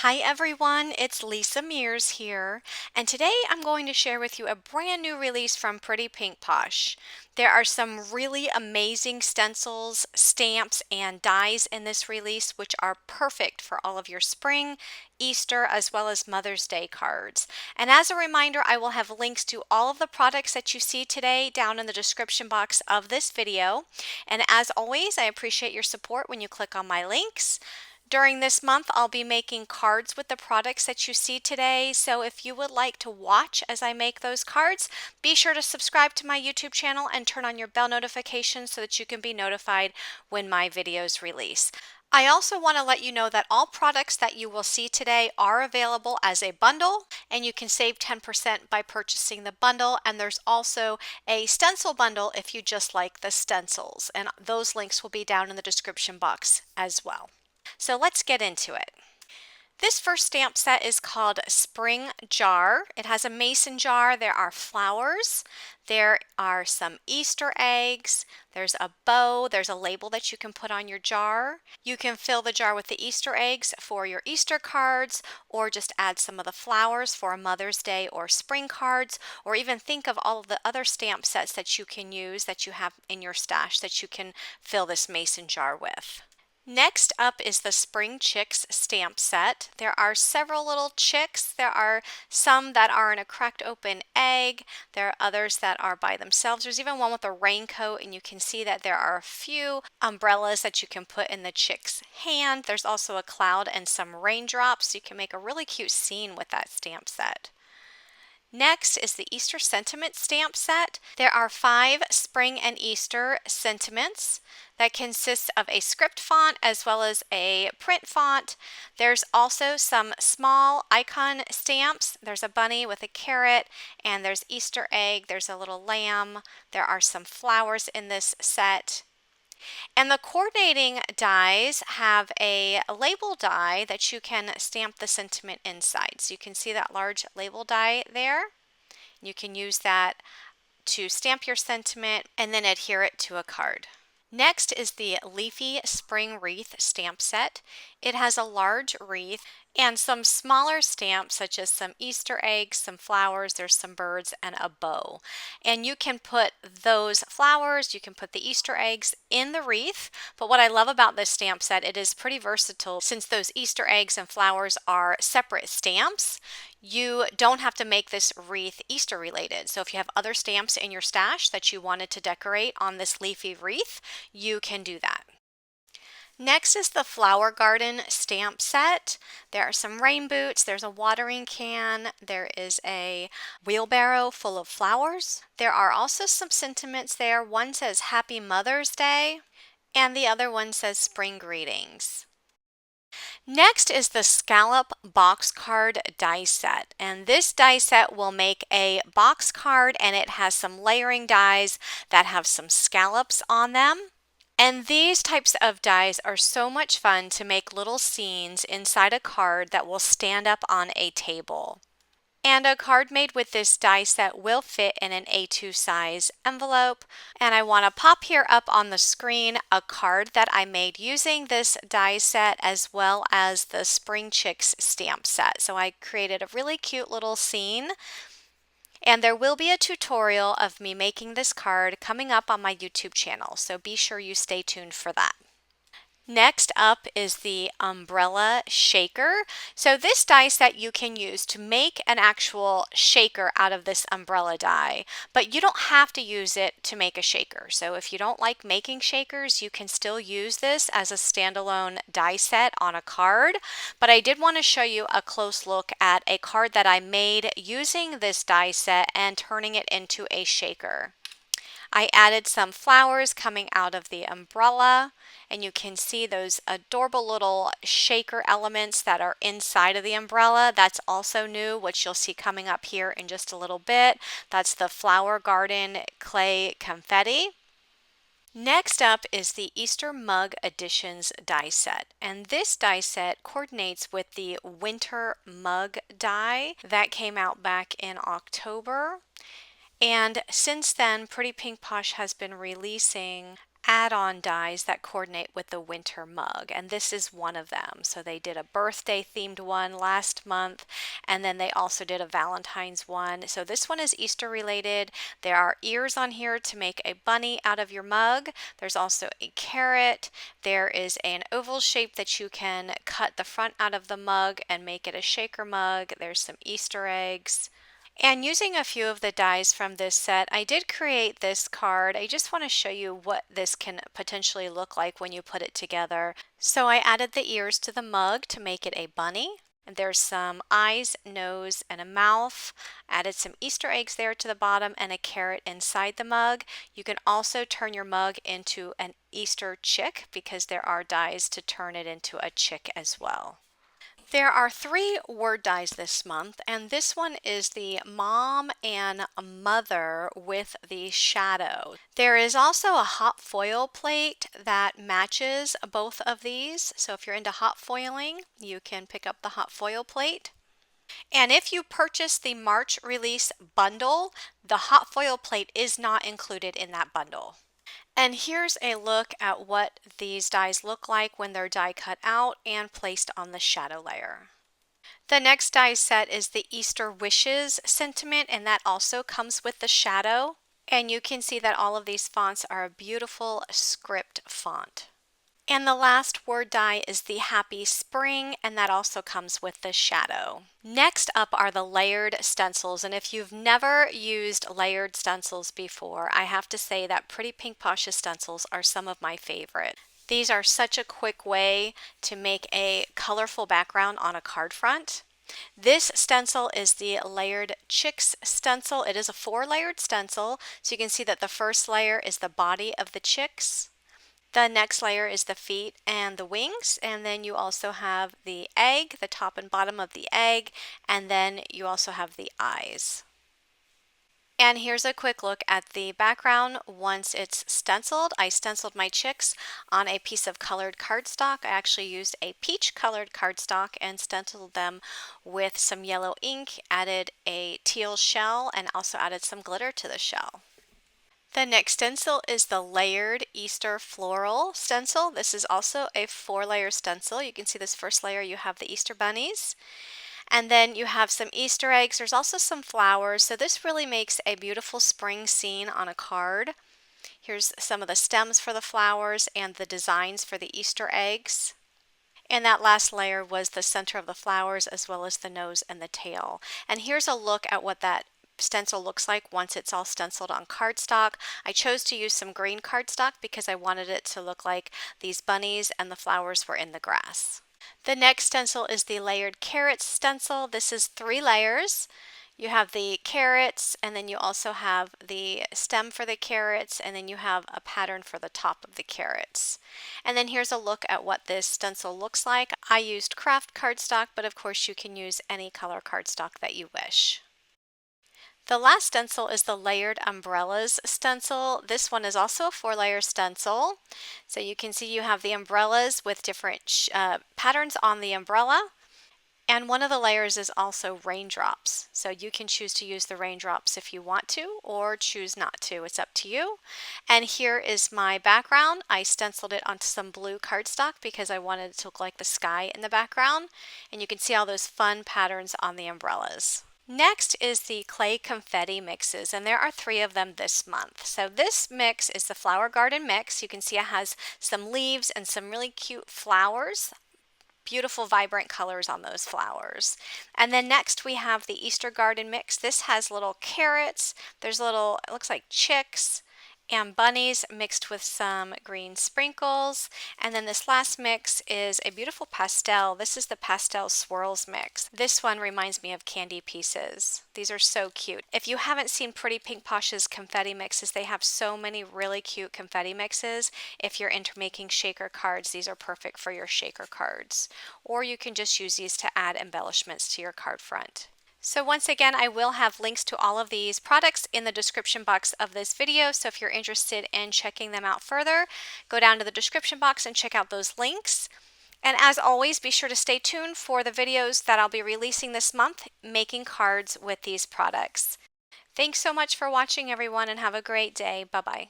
Hi everyone, it's Lisa Mears here, and today I'm going to share with you a brand new release from Pretty Pink Posh. There are some really amazing stencils, stamps, and dies in this release which are perfect for all of your spring, Easter, as well as Mother's Day cards. And as a reminder, I will have links to all of the products that you see today down in the description box of this video. And as always, I appreciate your support when you click on my links. During this month, I'll be making cards with the products that you see today. So if you would like to watch as I make those cards, be sure to subscribe to my YouTube channel and turn on your bell notifications so that you can be notified when my videos release. I also want to let you know that all products that you will see today are available as a bundle, and you can save 10% by purchasing the bundle. And there's also a stencil bundle if you just like the stencils, and those links will be down in the description box as well. So let's get into it. This first stamp set is called Spring Jar. It has a mason jar, there are flowers, there are some Easter eggs, there's a bow, there's a label that you can put on your jar. You can fill the jar with the Easter eggs for your Easter cards, or just add some of the flowers for Mother's Day or spring cards, or even think of all of the other stamp sets that you can use that you have in your stash that you can fill this mason jar with. Next up is the Spring Chicks stamp set. There are several little chicks. There are some that are in a cracked open egg. There are others that are by themselves. There's even one with a raincoat, and you can see that there are a few umbrellas that you can put in the chick's hand. There's also a cloud and some raindrops. So you can make a really cute scene with that stamp set. Next is the Easter Sentiment stamp set. There are 5 spring and Easter sentiments that consists of a script font as well as a print font. There's also some small icon stamps. There's a bunny with a carrot, and there's Easter egg, there's a little lamb. There are some flowers in this set. And the coordinating dies have a label die that you can stamp the sentiment inside. So you can see that large label die there. You can use that to stamp your sentiment and then adhere it to a card. Next is the Leafy Spring Wreath stamp set. It has a large wreath and some smaller stamps such as some Easter eggs, some flowers, there's some birds, and a bow. And you can put those flowers, you can put the Easter eggs in the wreath. But what I love about this stamp set, it is pretty versatile since those Easter eggs and flowers are separate stamps. You don't have to make this wreath Easter related. So if you have other stamps in your stash that you wanted to decorate on this leafy wreath, you can do that. Next is the Flower Garden stamp set. There are some rain boots, there's a watering can, there is a wheelbarrow full of flowers. There are also some sentiments there. One says Happy Mother's Day, and the other one says Spring Greetings. Next is the Scallop Box Card die set, and this die set will make a box card, and it has some layering dies that have some scallops on them. And these types of dies are so much fun to make little scenes inside a card that will stand up on a table. And a card made with this die set will fit in an A2 size envelope. And I want to pop here up on the screen a card that I made using this die set as well as the Spring Chicks stamp set. So I created a really cute little scene. And there will be a tutorial of me making this card coming up on my YouTube channel, so be sure you stay tuned for that. Next up is the umbrella shaker. So this die set you can use to make an actual shaker out of this umbrella die, but you don't have to use it to make a shaker. So if you don't like making shakers, you can still use this as a standalone die set on a card. But I did want to show you a close look at a card that I made using this die set and turning it into a shaker. I added some flowers coming out of the umbrella, and you can see those adorable little shaker elements that are inside of the umbrella. That's also new, which you'll see coming up here in just a little bit. That's the Flower Garden clay confetti. Next up is the Easter Mug Editions die set, and this die set coordinates with the Winter Mug die that came out back in October. And since then, Pretty Pink Posh has been releasing add-on dies that coordinate with the winter mug, and this is one of them. So they did a birthday themed one last month, and then they also did a Valentine's one. So this one is Easter related. There are ears on here to make a bunny out of your mug. There's also a carrot. There is an oval shape that you can cut the front out of the mug and make it a shaker mug. There's some Easter eggs. And using a few of the dies from this set, I did create this card. I just want to show you what this can potentially look like when you put it together. So I added the ears to the mug to make it a bunny. And there's some eyes, nose, and a mouth. Added some Easter eggs there to the bottom and a carrot inside the mug. You can also turn your mug into an Easter chick because there are dies to turn it into a chick as well. There are 3 word dies this month, and this one is the mom and mother with the shadow. There is also a hot foil plate that matches both of these. So if you're into hot foiling, you can pick up the hot foil plate. And if you purchase the March release bundle, the hot foil plate is not included in that bundle. And here's a look at what these dies look like when they're die cut out and placed on the shadow layer. The next die set is the Easter Wishes sentiment, and that also comes with the shadow. And you can see that all of these fonts are a beautiful script font. And the last word die is the Happy Spring, and that also comes with the shadow. Next up are the layered stencils, and if you've never used layered stencils before, I have to say that Pretty Pink Posh's stencils are some of my favorite. These are such a quick way to make a colorful background on a card front. This stencil is the Layered Chicks stencil. It is a 4-layered stencil, so you can see that the first layer is the body of the chicks. The next layer is the feet and the wings, and then you also have the egg, the top and bottom of the egg, and then you also have the eyes. And here's a quick look at the background once it's stenciled. I stenciled my chicks on a piece of colored cardstock. I actually used a peach colored cardstock and stenciled them with some yellow ink, added a teal shell, and also added some glitter to the shell. The next stencil is the Layered Easter Floral stencil. This is also a 4-layer stencil. You can see this first layer, you have the Easter bunnies. And then you have some Easter eggs. There's also some flowers. So this really makes a beautiful spring scene on a card. Here's some of the stems for the flowers and the designs for the Easter eggs. And that last layer was the center of the flowers as well as the nose and the tail. And here's a look at what that stencil looks like once it's all stenciled on cardstock. I chose to use some green cardstock because I wanted it to look like these bunnies and the flowers were in the grass. The next stencil is the Layered Carrots stencil. This is 3 layers. You have the carrots, and then you also have the stem for the carrots, and then you have a pattern for the top of the carrots. And then here's a look at what this stencil looks like. I used craft cardstock, but of course you can use any color cardstock that you wish. The last stencil is the Layered Umbrellas stencil. This one is also a 4-layer stencil. So you can see you have the umbrellas with different patterns on the umbrella. And one of the layers is also raindrops. So you can choose to use the raindrops if you want to or choose not to. It's up to you. And here is my background. I stenciled it onto some blue cardstock because I wanted it to look like the sky in the background. And you can see all those fun patterns on the umbrellas. Next is the clay confetti mixes, and there are 3 of them this month. So this mix is the Flower Garden mix. You can see it has some leaves and some really cute flowers. Beautiful vibrant colors on those flowers. And then next we have the Easter Garden mix. This has little carrots, there's little, it looks like chicks and bunnies mixed with some green sprinkles. And then this last mix is a beautiful pastel. This is the Pastel Swirls mix. This one reminds me of Candy Pieces. These are so cute. If you haven't seen Pretty Pink Posh's confetti mixes, they have so many really cute confetti mixes. If you're into making shaker cards, these are perfect for your shaker cards. Or you can just use these to add embellishments to your card front. So once again, I will have links to all of these products in the description box of this video. So if you're interested in checking them out further, go down to the description box and check out those links. And as always, be sure to stay tuned for the videos that I'll be releasing this month, making cards with these products. Thanks so much for watching, everyone, and have a great day. Bye-bye.